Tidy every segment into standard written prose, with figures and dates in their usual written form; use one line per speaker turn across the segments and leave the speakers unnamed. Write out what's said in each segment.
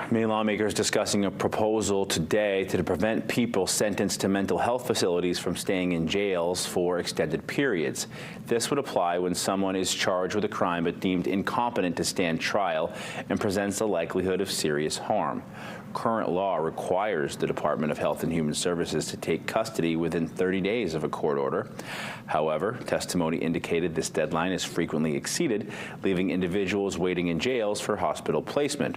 Maine lawmakers discussing a proposal today to prevent people sentenced to mental health facilities from staying in jails for extended periods. This would apply when someone is charged with a crime but deemed incompetent to stand trial and presents a likelihood of serious harm. Current law requires the Department of Health and Human Services to take custody within 30 days of a court order. However, testimony indicated this deadline is frequently exceeded, leaving individuals waiting in jails for hospital placement.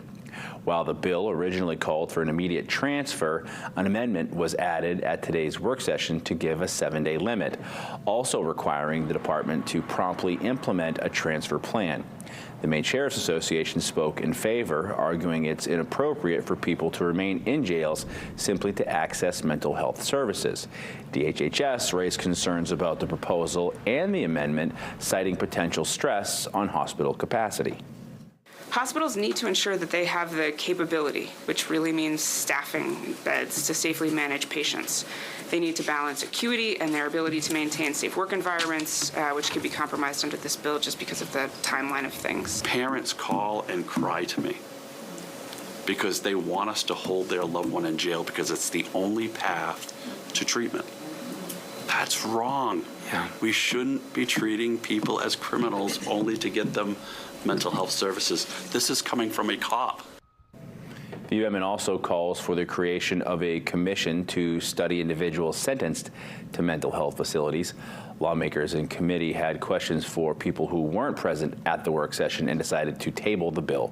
While the bill originally called for an immediate transfer, an amendment was added at today's work session to give a 7-day limit, also requiring the department to promptly implement a transfer plan. The Maine Sheriff's Association spoke in favor, arguing it's inappropriate for people to remain in jails simply to access mental health services. DHHS raised concerns about the proposal and the amendment, citing potential stress on hospital capacity.
Hospitals need to ensure that they have the capability, which really means staffing beds to safely manage patients. They need to balance acuity and their ability to maintain safe work environments, which could be compromised under this bill just because of the timeline of things.
Parents call and cry to me because they want us to hold their loved one in jail because it's the only path to treatment. That's wrong.
Yeah.
We shouldn't be treating people as criminals only to get them mental health services. This is coming from a cop.
The amendment also calls for the creation of a commission to study individuals sentenced to mental health facilities. Lawmakers in committee had questions for people who weren't present at the work session and decided to table the bill.